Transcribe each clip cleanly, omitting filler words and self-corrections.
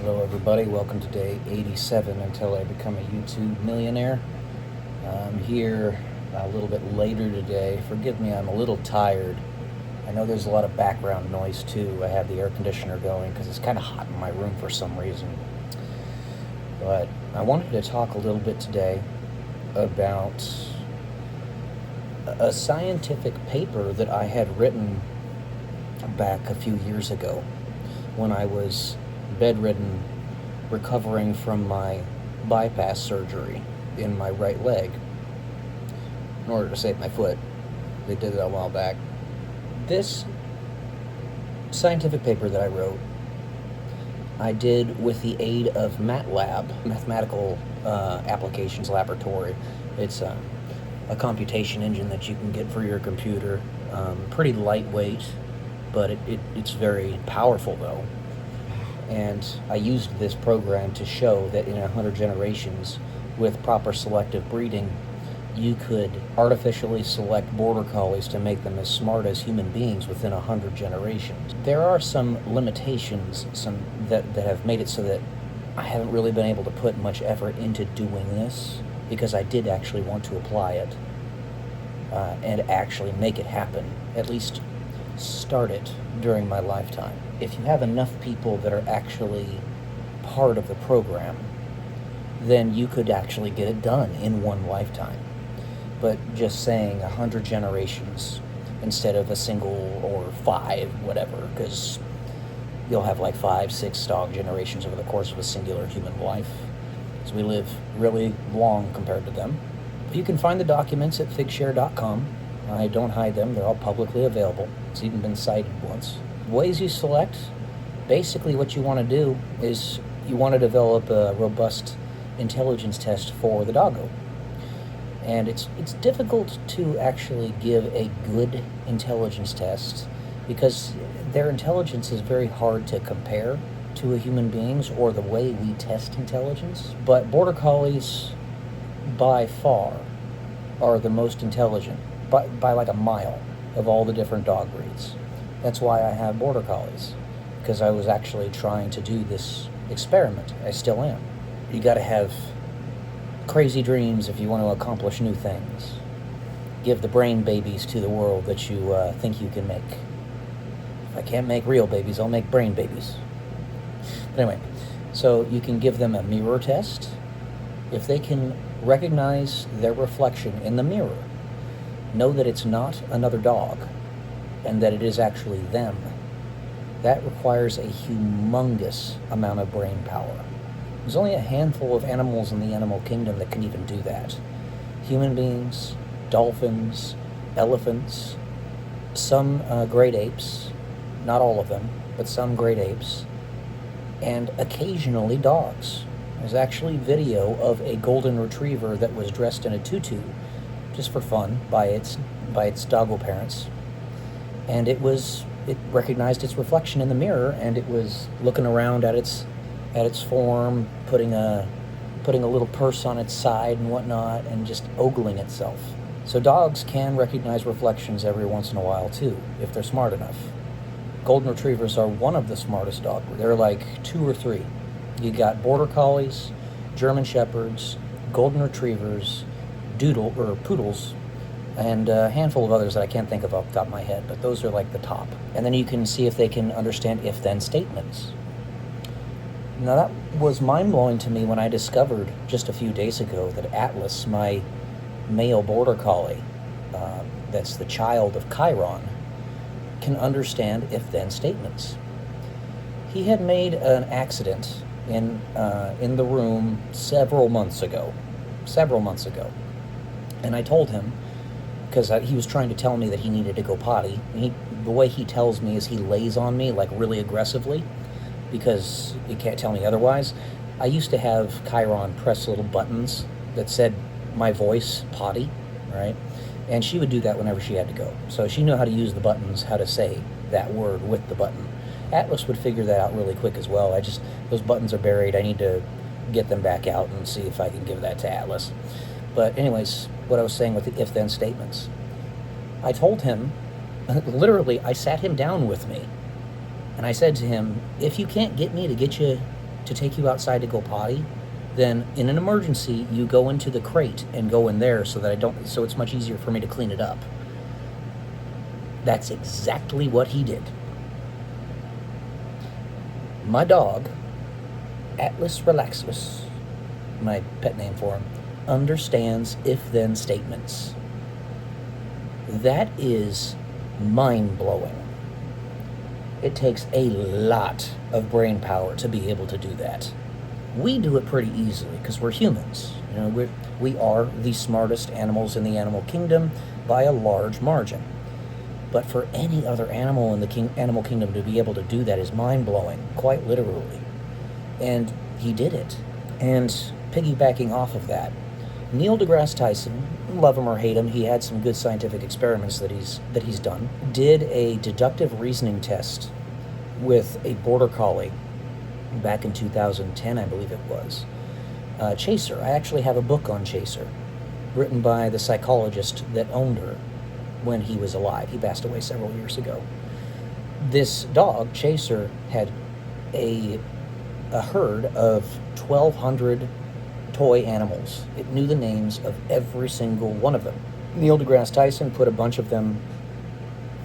Hello everybody, welcome to day 87 until I become a YouTube millionaire. I'm here a little bit later today. Forgive me, I'm a little tired. I know there's a lot of background noise too. I have the air conditioner going because it's kind of hot in my room for some reason. But I wanted to talk a little bit today about a scientific paper that I had written back a few years ago when I was bedridden, recovering from my bypass surgery in my right leg in order to save my foot. They did it a while back. This scientific paper that I wrote, I did with the aid of MATLAB, Mathematical Applications Laboratory. It's a computation engine that you can get for your computer. Pretty lightweight, but it's very powerful though. And I used this program to show that in 100 generations, with proper selective breeding, you could artificially select border collies to make them as smart as human beings within 100 generations. There are some limitations that have made it so that I haven't really been able to put much effort into doing this, because I did actually want to apply it and actually make it happen, at least start it during my lifetime. If you have enough people that are actually part of the program, then you could actually get it done in one lifetime. But just saying 100 generations instead of a single or 5, whatever, because you'll have like 5, 6 dog generations over the course of a singular human life. So we live really long compared to them. But you can find the documents at figshare.com. I don't hide them, they're all publicly available. It's even been cited once. Ways you select, basically what you want to do is you want to develop a robust intelligence test for the doggo. And it's difficult to actually give a good intelligence test because their intelligence is very hard to compare to a human being's or the way we test intelligence. But border collies, by far, are the most intelligent, by like a mile, of all the different dog breeds. That's why I have border collies, because I was actually trying to do this experiment. I still am. You gotta have crazy dreams if you want to accomplish new things. Give the brain babies to the world that you think you can make. If I can't make real babies, I'll make brain babies. But anyway, so you can give them a mirror test. If they can recognize their reflection in the mirror, know that it's not another dog, and that it is actually them, that requires a humongous amount of brain power. There's only a handful of animals in the animal kingdom that can even do that. Human beings, dolphins, elephants, some great apes, not all of them, but some great apes, and occasionally dogs. There's actually video of a golden retriever that was dressed in a tutu, just for fun, by its doggo parents. And it recognized its reflection in the mirror, and it was looking around at its form, putting a little purse on its side and whatnot, and just ogling itself. So dogs can recognize reflections every once in a while too, if they're smart enough. Golden retrievers are one of the smartest dogs. They're like 2 or 3. You got border collies, German shepherds, golden retrievers, poodles, and a handful of others that I can't think of off the top of my head, but those are like the top. And then you can see if they can understand if-then statements. Now that was mind-blowing to me when I discovered just a few days ago that Atlas, my male border collie, that's the child of Chiron, can understand if-then statements. He had made an accident in the room several months ago, and I told him, because he was trying to tell me that he needed to go potty. The way he tells me is he lays on me like really aggressively, because he can't tell me otherwise. I used to have Chiron press little buttons that said my voice, potty, right? And she would do that whenever she had to go. So she knew how to use the buttons, how to say that word with the button. Atlas would figure that out really quick as well. Those buttons are buried. I need to get them back out and see if I can give that to Atlas. But anyways, what I was saying with the if-then statements. I told him, literally, I sat him down with me, and I said to him, if you can't get me to get you to take you outside to go potty, then in an emergency, you go into the crate and go in there so it's much easier for me to clean it up. That's exactly what he did. My dog, Atlas Relaxus, my pet name for him, understands if-then statements. That is mind-blowing. It takes a lot of brain power to be able to do that. We do it pretty easily because we're humans. We are the smartest animals in the animal kingdom by a large margin. But for any other animal in the animal kingdom to be able to do that is mind-blowing, quite literally. And he did it. And piggybacking off of that, Neil deGrasse Tyson, love him or hate him, he had some good scientific experiments that he's done, did a deductive reasoning test with a border collie back in 2010, I believe it was. Chaser. I actually have a book on Chaser, written by the psychologist that owned her when he was alive. He passed away several years ago. This dog, Chaser, had a herd of 1,200 toy animals. It knew the names of every single one of them. Neil deGrasse Tyson put a bunch of them,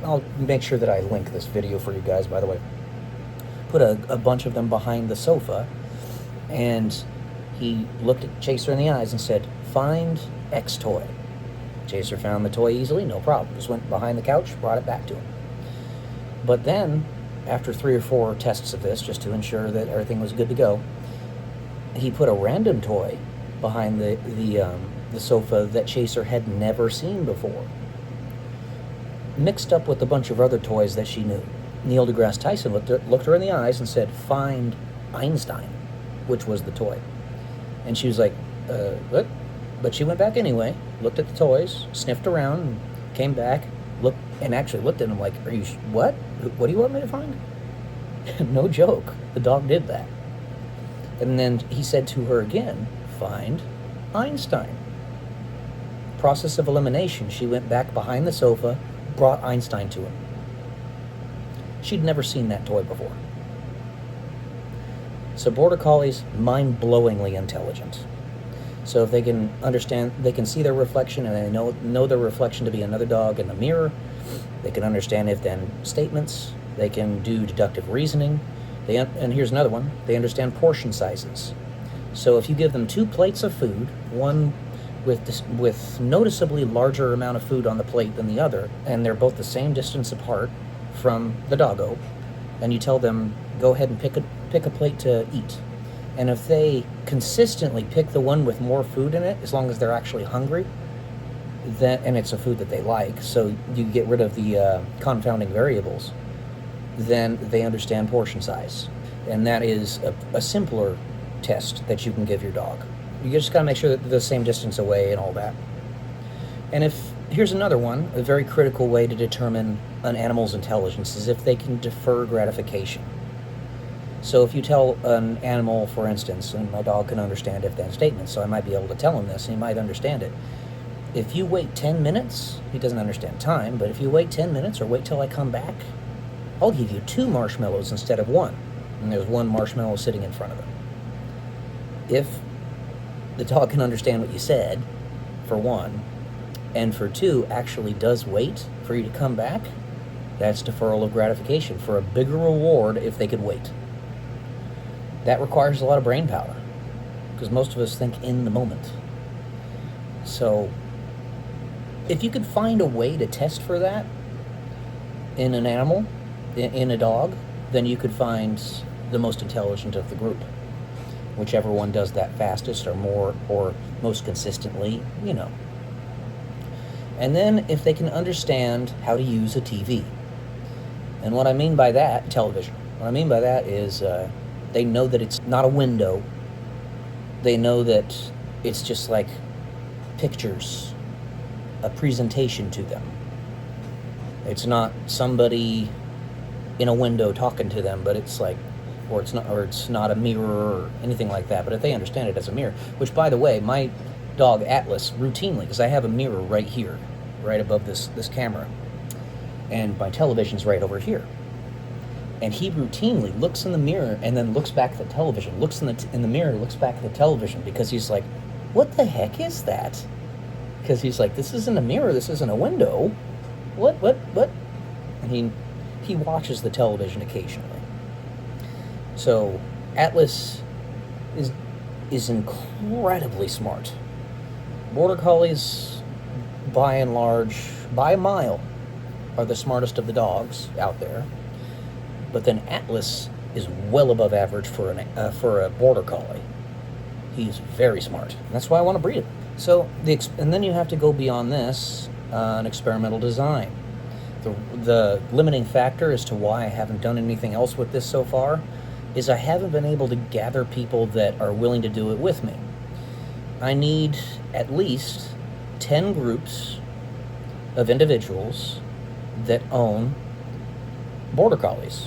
I'll make sure that I link this video for you guys, by the way, put a bunch of them behind the sofa, and he looked at Chaser in the eyes and said, "Find X toy." Chaser found the toy easily, no problem. Just went behind the couch, brought it back to him. But then, after 3 or 4 tests of this, just to ensure that everything was good to go, he put a random toy behind the sofa that Chaser had never seen before, mixed up with a bunch of other toys that she knew. Neil deGrasse Tyson looked her in the eyes and said, "Find Einstein," which was the toy. And she was like, what? But she went back anyway, looked at the toys, sniffed around, and came back, looked at him like, "Are you, what? What do you want me to find?" No joke. The dog did that. And then he said to her again, "Find Einstein." Process of elimination. She went back behind the sofa, brought Einstein to him. She'd never seen that toy before. So border collies, mind-blowingly intelligent. So if they can understand, they can see their reflection, and they know their reflection to be another dog in the mirror. They can understand if-then statements. They can do deductive reasoning. And here's another one. They understand portion sizes. So if you give them 2 plates of food, one with noticeably larger amount of food on the plate than the other, and they're both the same distance apart from the doggo, and you tell them, go ahead and pick a plate to eat. And if they consistently pick the one with more food in it, as long as they're actually hungry, and it's a food that they like, so you get rid of the confounding variables, then they understand portion size. And that is a simpler test that you can give your dog. You just got to make sure that they're the same distance away and all that. And here's another one, a very critical way to determine an animal's intelligence is if they can defer gratification. So if you tell an animal, for instance, and my dog can understand if-then statements, so I might be able to tell him this, and he might understand it. If you wait 10 minutes, he doesn't understand time, but if you wait 10 minutes or wait till I come back, I'll give you 2 marshmallows instead of 1. And there's 1 marshmallow sitting in front of him. If the dog can understand what you said, for 1, and for 2, actually does wait for you to come back, that's deferral of gratification for a bigger reward if they could wait. That requires a lot of brain power, because most of us think in the moment. So, if you could find a way to test for that in an animal, in a dog, then you could find the most intelligent of the group. Whichever one does that fastest or most consistently, And then if they can understand how to use a TV. And what I mean by that, television. What I mean by that is they know that it's not a window. They know that it's just like pictures, a presentation to them. It's not somebody in a window talking to them, but it's like, or it's not a mirror or anything like that. But if they understand it as a mirror, which by the way, my dog Atlas routinely, because I have a mirror right here, right above this camera, and my television's right over here. And he routinely looks in the mirror and then looks back at the television, looks in the mirror, looks back at the television, because he's like, what the heck is that? Because he's like, this isn't a mirror, this isn't a window. What? And he watches the television occasionally. So Atlas is incredibly smart. Border Collies, by and large, by a mile, are the smartest of the dogs out there. But then Atlas is well above average for a Border Collie. He's very smart. And that's why I want to breed him. So and then you have to go beyond this, an experimental design. The limiting factor as to why I haven't done anything else with this so far is I haven't been able to gather people that are willing to do it with me. I need at least 10 groups of individuals that own Border Collies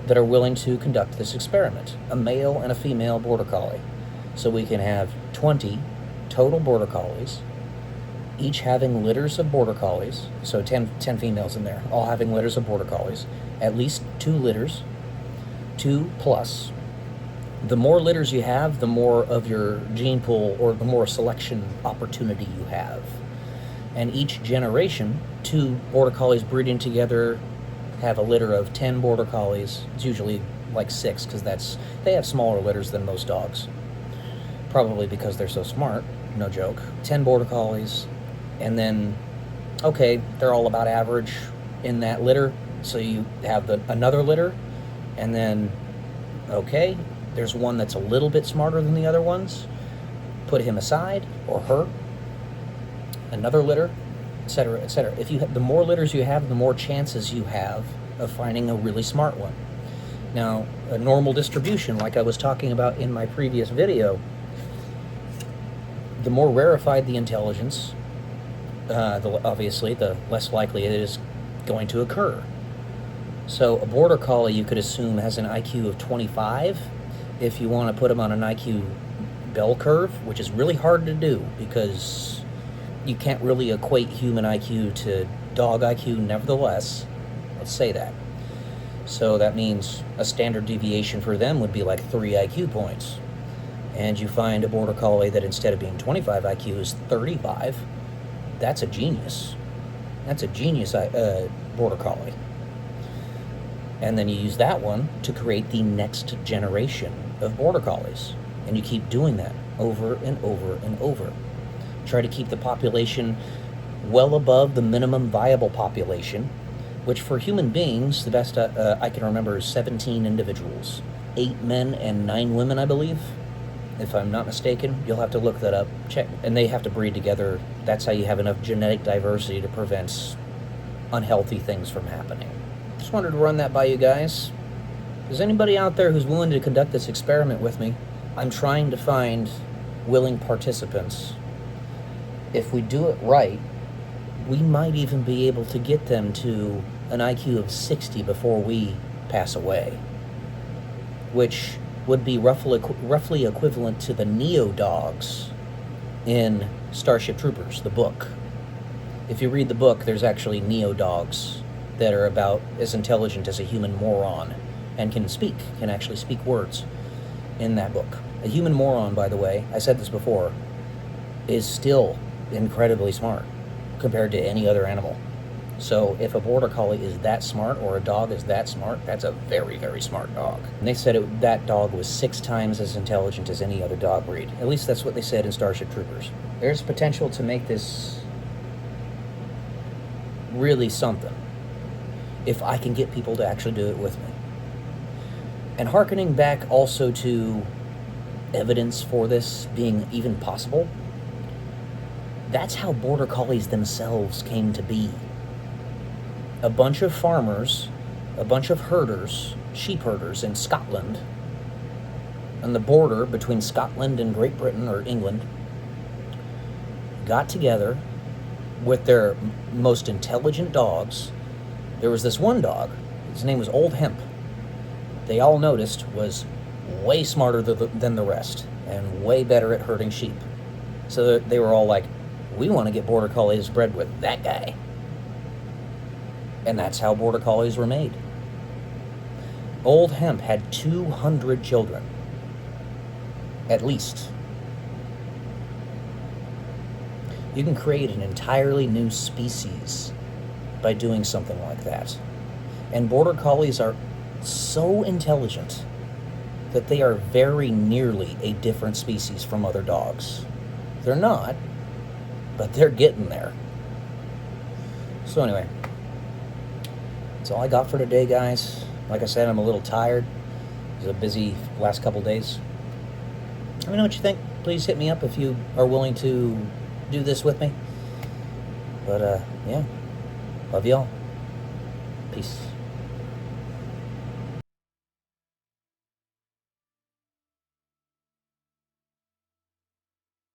that are willing to conduct this experiment, a male and a female Border Collie. So we can have 20 total Border Collies, each having litters of Border Collies, so 10 females in there, all having litters of Border Collies, at least 2 litters, 2 plus. The more litters you have, the more of your gene pool, or the more selection opportunity you have. And each generation, 2 Border Collies breeding together have a litter of 10 Border Collies. It's usually like 6, because they have smaller litters than most dogs. Probably because they're so smart, no joke. 10 Border Collies, and then, okay, they're all about average in that litter, so you have another litter, and then, okay, there's one that's a little bit smarter than the other ones. Put him aside, or her. Another litter, etc., etc. The more litters you have, the more chances you have of finding a really smart one. Now, a normal distribution, like I was talking about in my previous video, the more rarefied the intelligence, obviously, the less likely it is going to occur. So a Border Collie, you could assume, has an IQ of 25. If you want to put him on an IQ bell curve, which is really hard to do because you can't really equate human IQ to dog IQ, nevertheless, let's say that. So that means a standard deviation for them would be like 3 IQ points. And you find a Border Collie that instead of being 25 IQ is 35, that's a genius. That's a genius Border Collie. And then you use that one to create the next generation of Border Collies. And you keep doing that over and over and over. Try to keep the population well above the minimum viable population, which for human beings, the best I can remember is 17 individuals. 8 men and 9 women, I believe. If I'm not mistaken, you'll have to look that up. Check, and they have to breed together. That's how you have enough genetic diversity to prevent unhealthy things from happening. Just wanted to run that by you guys. If there's anybody out there who's willing to conduct this experiment with me, I'm trying to find willing participants. If we do it right, we might even be able to get them to an IQ of 60 before we pass away, which would be roughly equivalent to the Neo dogs in Starship Troopers, the book. If you read the book, there's actually Neo dogs that are about as intelligent as a human moron and can actually speak words in that book. A human moron, by the way, I said this before, is still incredibly smart compared to any other animal. So if a Border Collie is that smart, or a dog is that smart, that's a very, very smart dog. And they said that dog was 6 times as intelligent as any other dog breed. At least that's what they said in Starship Troopers. There's potential to make this really something if I can get people to actually do it with me. And hearkening back also to evidence for this being even possible, that's how Border Collies themselves came to be. A bunch of farmers, a bunch of herders, sheep herders in Scotland, on the border between Scotland and Great Britain or England, got together with their most intelligent dogs. There was this one dog, his name was Old Hemp. They all noticed was way smarter than the rest and way better at herding sheep. So they were all like, we want to get Border Collies bred with that guy. And that's how Border Collies were made. Old hemp had 200 children. At least. You can create an entirely new species by doing something like that. And border collies are so intelligent that they are very nearly a different species from other dogs. They're not, but they're getting there. So anyway, that's all I got for today, guys. Like I said, I'm a little tired. It was a busy last couple days. Let me know what you think. Please hit me up if you are willing to do this with me. But, yeah. Love y'all. Peace.